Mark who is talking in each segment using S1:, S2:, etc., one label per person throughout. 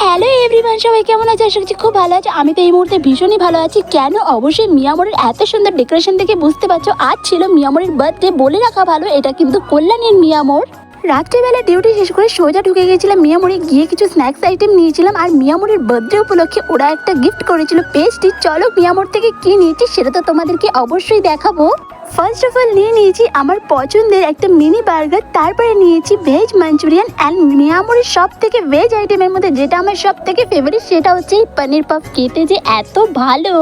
S1: Hello everyone, সবাই কেমন আছে? আশা করছি খুব ভালো আছে। আমি তো এই মুহূর্তে ভীষণই ভালো আছি। কেন? অবশ্যই মিয়ামরের এত সুন্দর ডেকোরেশন দেখে বুঝতে পারছো আজ ছিল মিয়ামরের বার্থডে। বলে রাখা ভালো, এটা কিন্তু কল্যাণীর মিয়ামর। রাত্রেবেলা ডিউটি শেষ করে সোজা ঢুকে গেছিলাম মিয়ামরে, গিয়ে কিছু স্ন্যাক্স আইটেম নিয়েছিলাম। আর মিয়ামরের বার্থডে উপলক্ষে ওরা একটা গিফট করেছিল পেস্ট্রি। চলো মিয়ামর থেকে কি নিয়েছি সেটা তো তোমাদেরকে অবশ্যই দেখাবো। ফার্স্ট অফ অল নিয়েছি আমার পছন্দের একটা মিনি বার্গার, তারপরে নিয়েছি ভেজ মাঞ্চুরিয়ান অ্যান্ড মিয়ামরের সব থেকে ভেজ আইটেমের মধ্যে যেটা আমার সব থেকে ফেভারিট সেটা হচ্ছে এই পনির পাফ। খেতে যে এত ভালো,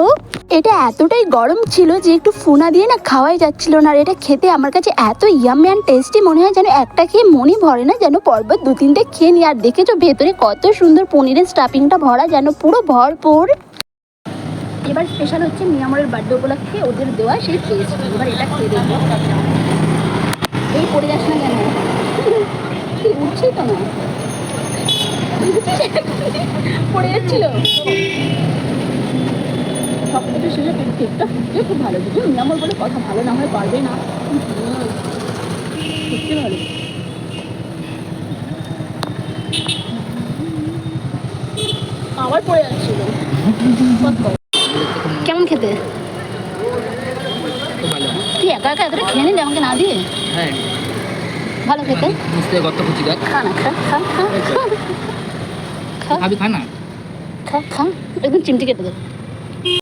S1: এটা এতটাই গরম ছিল যে একটু ফুনা দিয়ে না খাওয়াই যাচ্ছিল না। আর এটা খেতে আমার কাছে এত ইয়াম্মি অ্যান্ড টেস্টি মনে হয় যেন একটা খেয়ে মনই ভরে না, যেন পরপর দু তিনটে খেয়ে নিই। আর দেখেছো ভেতরে কত সুন্দর পনিরের স্টাফিংটা ভরা, যেন পুরো ভরপুর। এবার স্পেশাল হচ্ছে মিয়ামরের বার্থডে উপলক্ষে ওদের দেওয়া সেই পেস্ট্রি। এবার এটা খেয়ে দেখবো। এই পড়ে যাস না কেন? উঠছেই তো না, পড়ে যাচ্ছিল। সব কিছু শেষে কেকটা ফুটতে খুব ভালো। যদি মিয়ামর বলে কথা ভালো না হয় পারবে না, সত্যি ভালো। আবার পড়ে যাচ্ছিল। কেমন খেতে? তুই একা একা এতটা খেয়ে নিলি আমাকে না দিয়ে?
S2: হ্যাঁ,
S1: ভালো খেতে।
S2: মিস্ত্রি গর্ত খুঁজি দেখ।
S1: খা না, খা খা খা খা
S2: খাবি, খা না।
S1: খা খা, একদম চিমটি কেটে দেবো।